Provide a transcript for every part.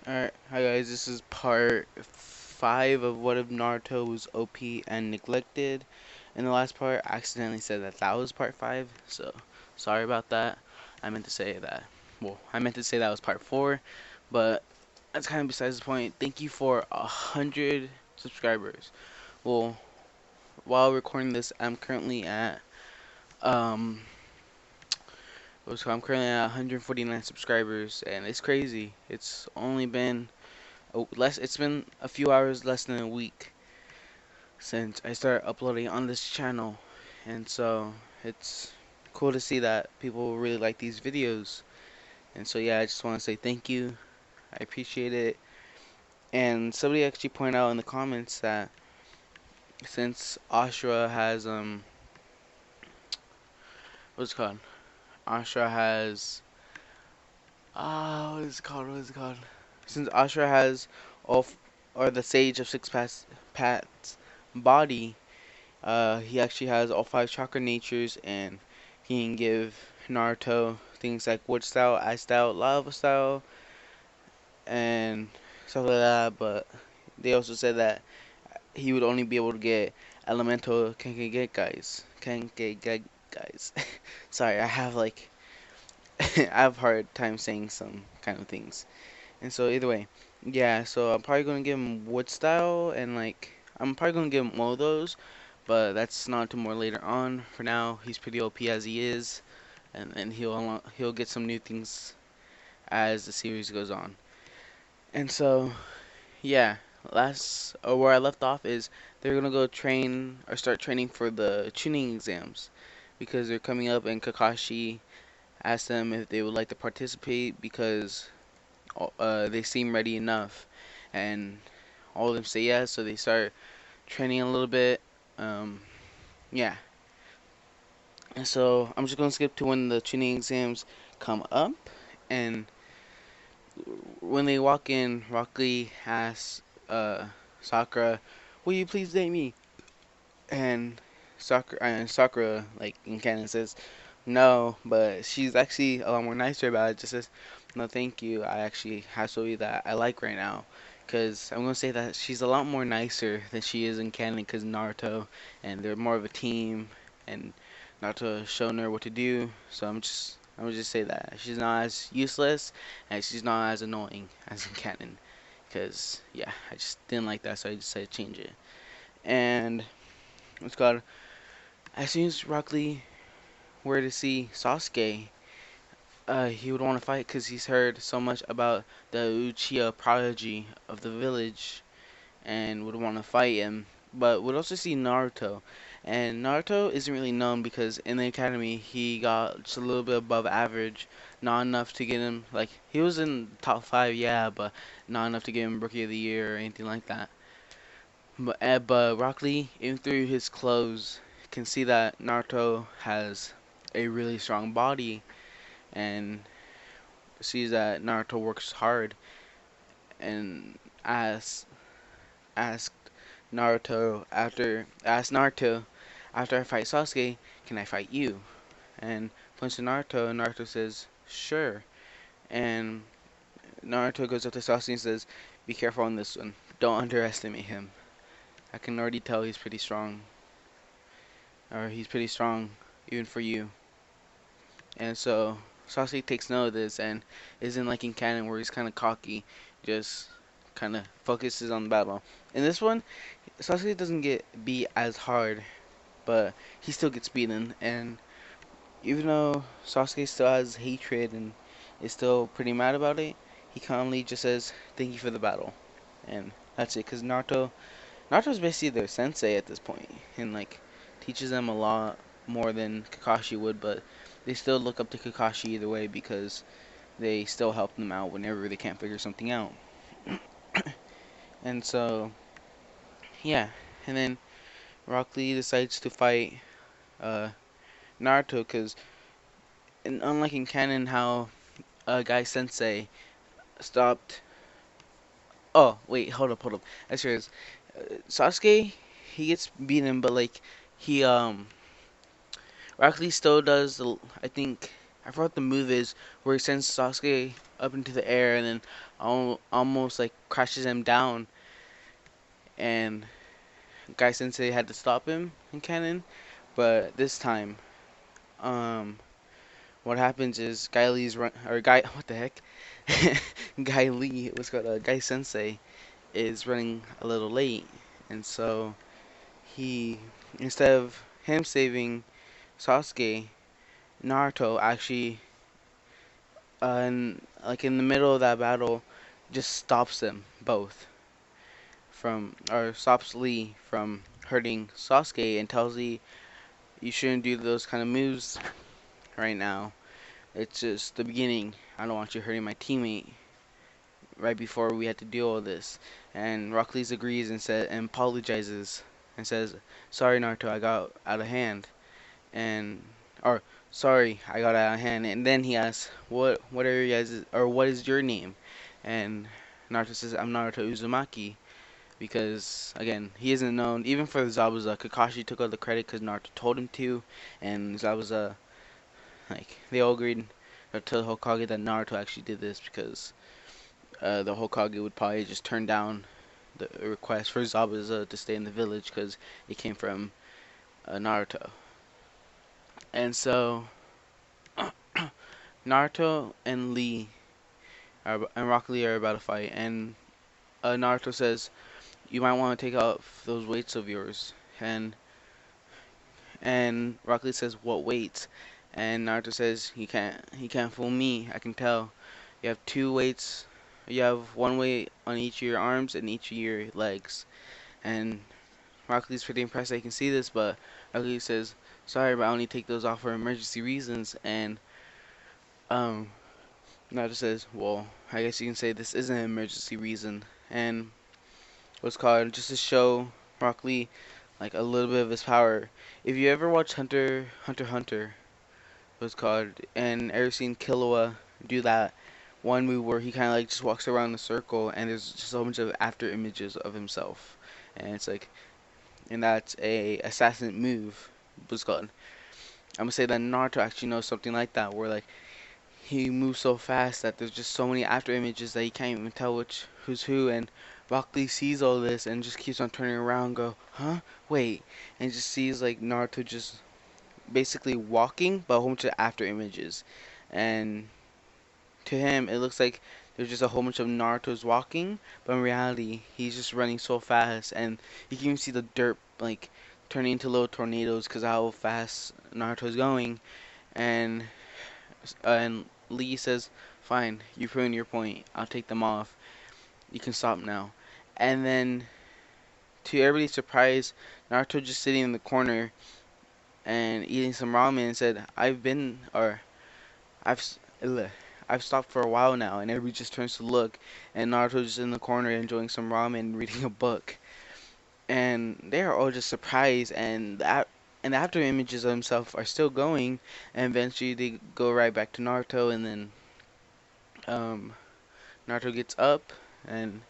Alright, hi guys, this is part 5 of what if Naruto was OP and neglected. In the last part, I accidentally said that was part 5, so sorry about that. I meant to say that, I meant to say that was part 4, but that's kind of besides the point. Thank you for 100 subscribers. Well, while recording this, I'm currently at, I'm currently at 149 subscribers, and it's crazy. It's only been it's been a few hours, less than a week since I started uploading on this channel, and so it's cool to see that people really like these videos. And so yeah, I just want to say thank you. I appreciate it. And somebody actually pointed out in the comments that since Ashura has what's it called? Ashura has what is it called? Since Ashura has all or the Sage of Six Paths body. He actually has all 5 chakra natures, and he can give Naruto things like wood style, ice style, lava style, and stuff like that. But they also said that he would only be able to get elemental Kankei guys. Sorry, I have I have a hard time saying some kind of things. And so either way, yeah. So I'm probably gonna give him wood style, and I'm probably gonna give him all of those, but that's not until more later on. For now, he's pretty OP as he is, and then he'll get some new things as the series goes on. And so yeah, where I left off is they're gonna go train or start training for the Chunin exams because they're coming up, and Kakashi asked them if they would like to participate because they seem ready enough, and all of them say yes. So they start training a little bit. Um, yeah, and so I'm just gonna skip to when the tuning exams come up, and when they walk in, Rock Lee asks Sakura, "Will you please date me?" And Sakura, like in canon, says no, but she's actually a lot more nicer about it. Just says, "No, thank you. I actually have somebody that I like right now." Because I'm gonna say that she's a lot more nicer than she is in canon. Because Naruto, and they're more of a team, and Naruto has shown her what to do. So I'm gonna just say that she's not as useless, and she's not as annoying as in canon. Because yeah, I just didn't like that, so I decided to change it. And it's called, as soon as Rock Lee were to see Sasuke, he would want to fight because he's heard so much about the Uchiha prodigy of the village and would want to fight him. But would also see Naruto, and Naruto isn't really known because in the academy he got just a little bit above average, not enough to get him, like, he was in top 5, yeah, but not enough to get him Rookie of the Year or anything like that. But Rock Lee, even through his clothes, can see that Naruto has a really strong body, and sees that Naruto works hard, and asks asked Naruto after I fight Sasuke, can I fight you? And points to Naruto, and Naruto says sure. And Naruto goes up to Sasuke and says, be careful on this one. Don't underestimate him. I can already tell he's pretty strong. Or he's pretty strong even for you. And so Sasuke takes note of this and isn't like in canon where he's kind of cocky, just kind of focuses on the battle. In this one, Sasuke doesn't get beat as hard, but he still gets beaten. And even though Sasuke still has hatred and is still pretty mad about it, he calmly just says, "Thank you for the battle," and that's it. Cause Naruto's basically their sensei at this point, and like teaches them a lot more than Kakashi would, but they still look up to Kakashi either way because they still help them out whenever they can't figure something out. And so, yeah, and then Rock Lee decides to fight uh, Naruto because, unlike in canon, how Guy Sensei stopped. Oh wait, hold up. As serious. Sasuke, he gets beaten, but like he Rock Lee still does. I think I forgot what the move is where he sends Sasuke up into the air and then almost like crashes him down, and Guy Sensei had to stop him in canon. But this time, um, what happens is Guy Lee's run or Guy what the heck, Guy Lee was called Guy Sensei is running a little late, and so he instead of him saving Sasuke, Naruto actually like in the middle of that battle just stops them both from or stops Lee from hurting Sasuke and tells Lee you shouldn't do those kind of moves right now. It's just the beginning. I don't want you hurting my teammate right before we had to deal with this. And Rock Lee agrees and apologizes and says, "Sorry, Naruto, I got out of hand." And or sorry, I got out of hand. And then he asks, "What are you guys or what is your name?" And Naruto says, "I'm Naruto Uzumaki." Because again, he isn't known even for the Zabuza. Kakashi took all the credit because Naruto told him to, and Zabuza like they all agreed to tell the Hokage that Naruto actually did this because the Hokage would probably just turn down the request for Zabuza to stay in the village because it came from Naruto. And so Naruto and and Rock Lee are about to fight, and Naruto says, "You might want to take off those weights of yours." And Rock Lee says, "What weights?" And Naruto says, "He can't fool me. I can tell. You have two weights. You have one weight on each of your arms and each of your legs." And Rock Lee's pretty impressed that he can see this, but Rock Lee says, "Sorry, but I only take those off for emergency reasons." And um, Naruto says, "Well, I guess you can say this isn't an emergency reason." And what's called just to show Rock Lee like a little bit of his power. If you ever watch Hunter, what's called, and ever seen Killua do that one move where he kind of like just walks around in a circle and there's just a bunch of after images of himself, and it's like, and that's a assassin move. What's called. I'm gonna say that Naruto actually knows something like that, where like he moves so fast that there's just so many after images that he can't even tell which who's who. And Rock Lee sees all this and just keeps on turning around, and go, huh, wait, and just sees like Naruto just basically walking, but a whole bunch of after images, and to him it looks like there's just a whole bunch of Naruto's walking, but in reality he's just running so fast, and you can even see the dirt like turning into little tornadoes because how fast Naruto's going. And Lee says, "Fine, you've proven your point. I'll take them off. You can stop now." And then, to everybody's surprise, Naruto just sitting in the corner and eating some ramen and said, I've, s- ugh, I've stopped for a while now." And everybody just turns to look, and Naruto's just in the corner enjoying some ramen and reading a book. And they are all just surprised, and the after images of himself are still going, and eventually they go right back to Naruto, and then um, Naruto gets up and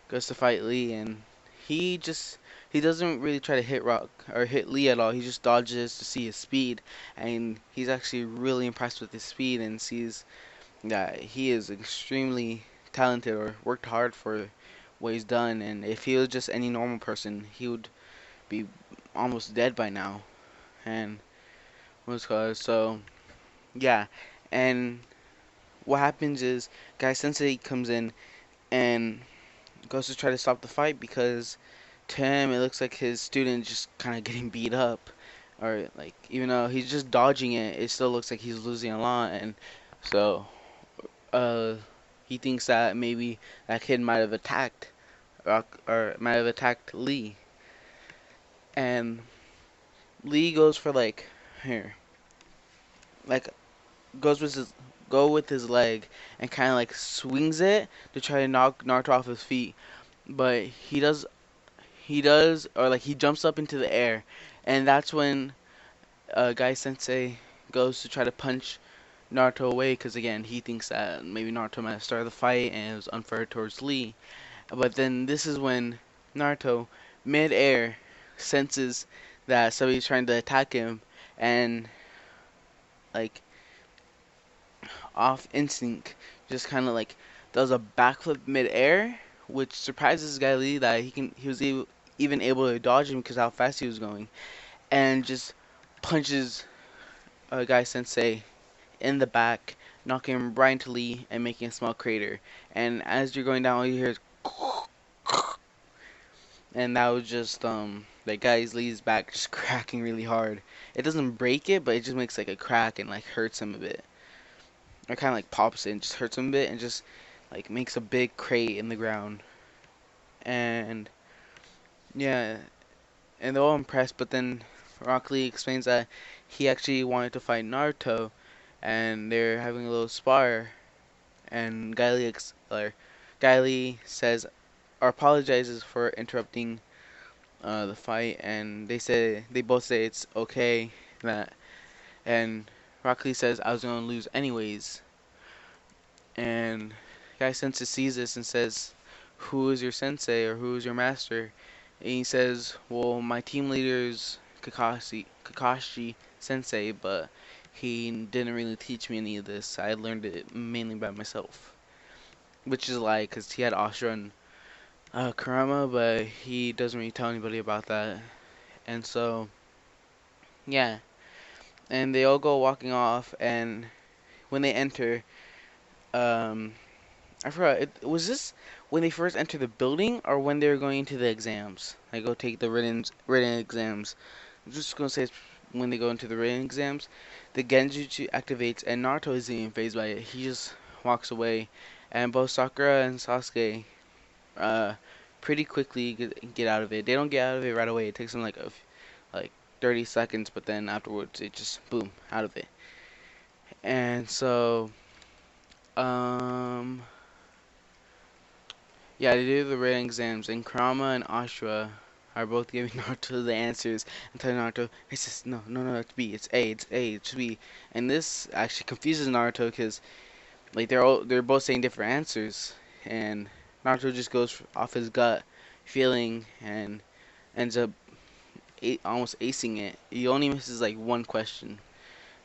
goes to fight Lee, and he just he doesn't really try to hit Rock or hit Lee at all. He just dodges to see his speed, and he's actually really impressed with his speed and sees that he is extremely talented or worked hard for what he's done. And if he was just any normal person, he would be almost dead by now. And what's called so yeah, and what happens is Guy Sensei comes in and goes to try to stop the fight because to him it looks like his student just kind of getting beat up, or like even though he's just dodging it, it still looks like he's losing a lot. And so uh he thinks that maybe that kid might have attacked Rock or might have attacked Lee. And Lee goes for like here like goes with his go with his leg and kind of like swings it to try to knock Naruto off his feet, but he does, or like he jumps up into the air, and that's when Guy Sensei goes to try to punch Naruto away because again he thinks that maybe Naruto might have started the fight and it was unfair towards Lee. But then this is when Naruto, mid-air, senses that somebody's trying to attack him, and like off instinct, just kind of like does a backflip midair, which surprises Guy Lee that he was even able to dodge him because how fast he was going, and just punches Guy Sensei in the back, knocking him right into Lee and making a small crater. And as you're going down, all you hear is and that was just that guy's Lee's back just cracking really hard. It doesn't break it, but it just makes like a crack and like hurts him a bit. Or kind of like pops it and just hurts him a bit and just like makes a big crate in the ground. And yeah, and they're all impressed. But then Rock Lee explains that he actually wanted to fight Naruto, and they're having a little spar. And Guy Lee says or apologizes for interrupting the fight, and they both say it's okay that, and Rock Lee says I was gonna lose anyways, and Guy Sensei sees this and says, "Who is your sensei or who is your master?" And he says, "Well, my team leader is Kakashi Sensei, but he didn't really teach me any of this. I learned it mainly by myself." Which is a lie, because he had Ashura and Kurama, but he doesn't really tell anybody about that. And so, yeah. And they all go walking off, and when they enter, um, I forgot, was this when they first enter the building, or when they were going into the exams? They go take the written exams. I'm just gonna say it's when they go into the written exams. The Genjutsu activates, and Naruto isn't even phased by it. He just walks away, and both Sakura and Sasuke uh, pretty quickly get out of it. They don't get out of it right away. It takes them like 30 seconds, but then afterwards it just boom out of it. And so um yeah, they do the written exams, and Kurama and Ashura are both giving Naruto the answers and telling Naruto, he says, no, no, no, it's B, it's A, it's A, it's B. And this actually confuses Naruto because like they're both saying different answers, and Naruto just goes off his gut feeling and ends up almost acing it. He only misses like one question,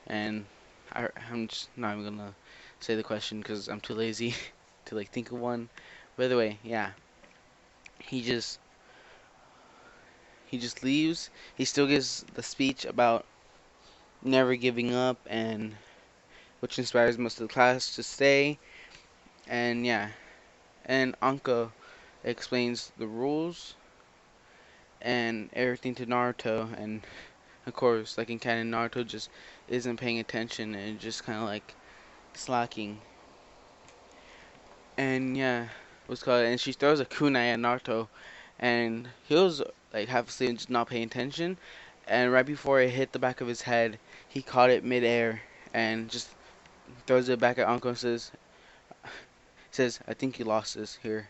and I'm just not even gonna say the question because I'm too lazy to like think of one. By the way, yeah, he just he just leaves. He still gives the speech about never giving up, and which inspires most of the class to stay. And yeah, and Anko explains the rules and everything to Naruto, and of course, like in canon, Naruto just isn't paying attention and just kind of like slacking. And yeah, what's called? And she throws a kunai at Naruto, and he was like half asleep and just not paying attention. And right before it hit the back of his head, he caught it midair and just throws it back at Uncle and says, "I think you lost this here,"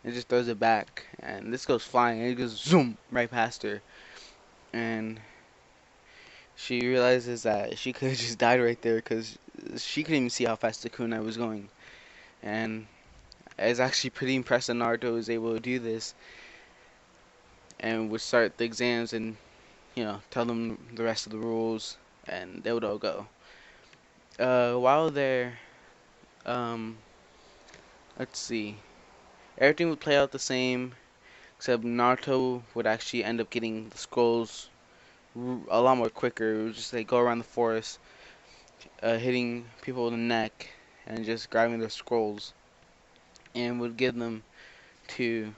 and just throws it back. And this goes flying, and it goes zoom right past her. And she realizes that she could have just died right there because she couldn't even see how fast the kunai was going. And it's actually pretty impressive Naruto was able to do this and would start the exams and tell them the rest of the rules, and they would all go. While there, um, let's see, everything would play out the same, except Naruto would actually end up getting the scrolls a lot more quicker. It would just like go around the forest, hitting people in the neck, and just grabbing their scrolls, and would give them to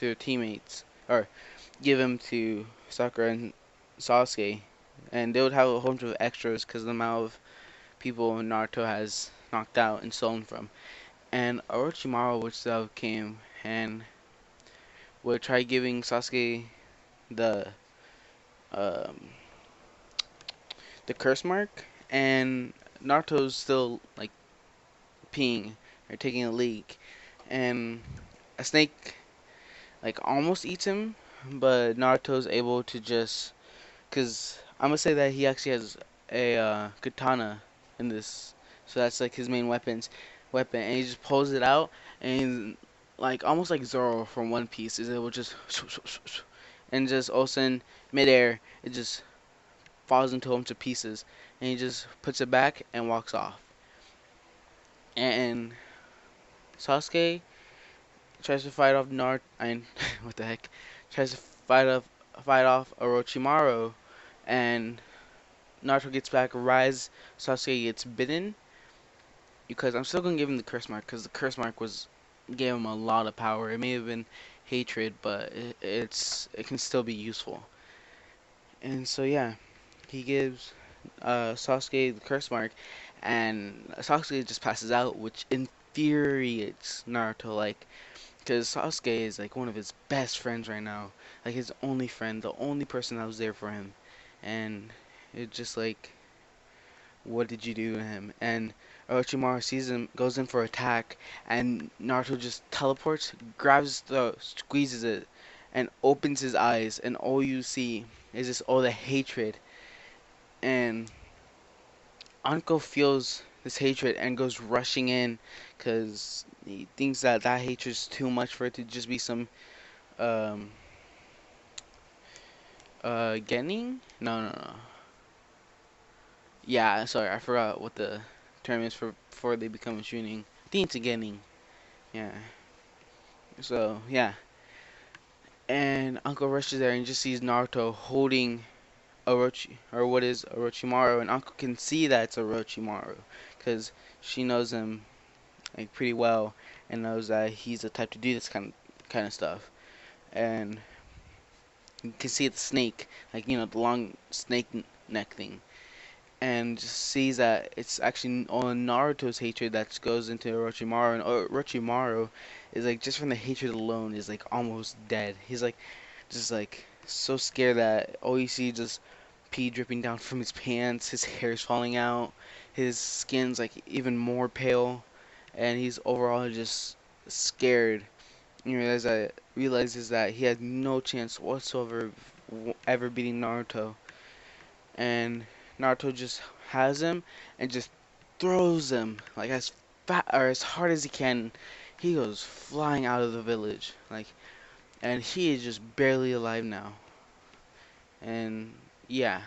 their teammates, or give them to Sakura and Sasuke, and they would have a whole bunch of extras because of the amount of people Naruto has knocked out and stolen from. And Orochimaru which came and would try giving Sasuke the um, the curse mark, and Naruto's still like peeing or taking a leak, and a snake like almost eats him, but Naruto's able to just because I'm gonna say that he actually has a katana in this, so that's like his main weapon, and he just pulls it out, and like almost like Zoro from One Piece, is able to just and just all of a sudden midair it just falls into him to pieces, and he just puts it back and walks off. And Sasuke tries to fight off what the heck? Tries to fight off Orochimaru, and Naruto gets back. Rise Sasuke gets bitten because I'm still gonna give him the curse mark because the curse mark was gave him a lot of power. It may have been hatred, but it can still be useful. And so yeah, he gives Sasuke the curse mark, and Sasuke just passes out, which infuriates Naruto. Like, because Sasuke is like one of his best friends right now, like his only friend, the only person that was there for him, and it just like, what did you do to him? And Orochimaru sees him, goes in for attack, and Naruto just teleports, grabs his throat, squeezes it, and opens his eyes, and all you see is just all the hatred. And Anko feels this hatred and goes rushing in, because he thinks that that hatred is too much for it to just be some um Genning? No. Yeah, sorry, I forgot what the term is for before they become a Chunin. I think it's a Genning. Yeah. So yeah, and Uncle rushes there and just sees Naruto holding Orochi, or what is Orochimaru, and Uncle can see that it's Orochimaru because she knows him like pretty well and knows that he's the type to do this kind of stuff. And you can see the snake, like the long snake neck thing, and just sees that it's actually on Naruto's hatred that goes into Orochimaru, and Orochimaru is like just from the hatred alone is like almost dead. He's like just like so scared that all you see just pee dripping down from his pants, his hair's falling out, his skin's like even more pale, and he's overall just scared. You realizes that he had no chance whatsoever ever beating Naruto, and Naruto just has him and just throws him like as fat or as hard as he can. He goes flying out of the village, like, and he is just barely alive now. And yeah,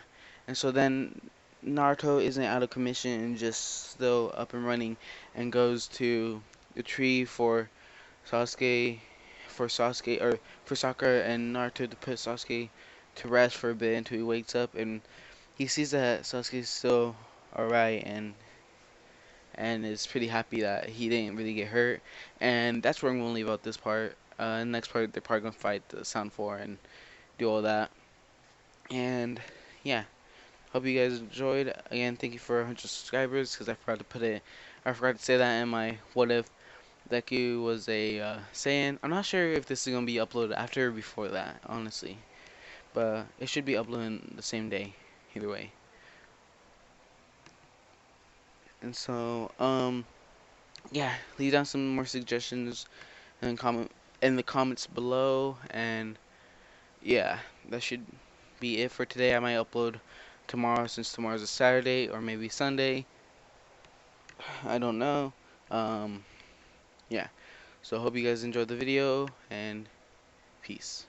and so then Naruto isn't out of commission and just still up and running, and goes to the tree Sasuke, for Sakura and Naruto to put Sasuke to rest for a bit until he wakes up, and he sees that Sasuke's still alright, and is pretty happy that he didn't really get hurt. And that's where I'm gonna leave out this part. Next part they're probably gonna fight the Sound 4 and do all that. And yeah, hope you guys enjoyed. Again, thank you for 100 subscribers because I forgot to say that in my what if Deku was a Saiyan. I'm not sure if this is gonna be uploaded after or before that, honestly, but it should be uploaded the same day, either way. And so, yeah, leave down some more suggestions and comment in the comments below. And yeah, that should be it for today. I might upload tomorrow since tomorrow's a Saturday, or maybe Sunday. I don't know. Um, yeah. So hope you guys enjoyed the video, and peace.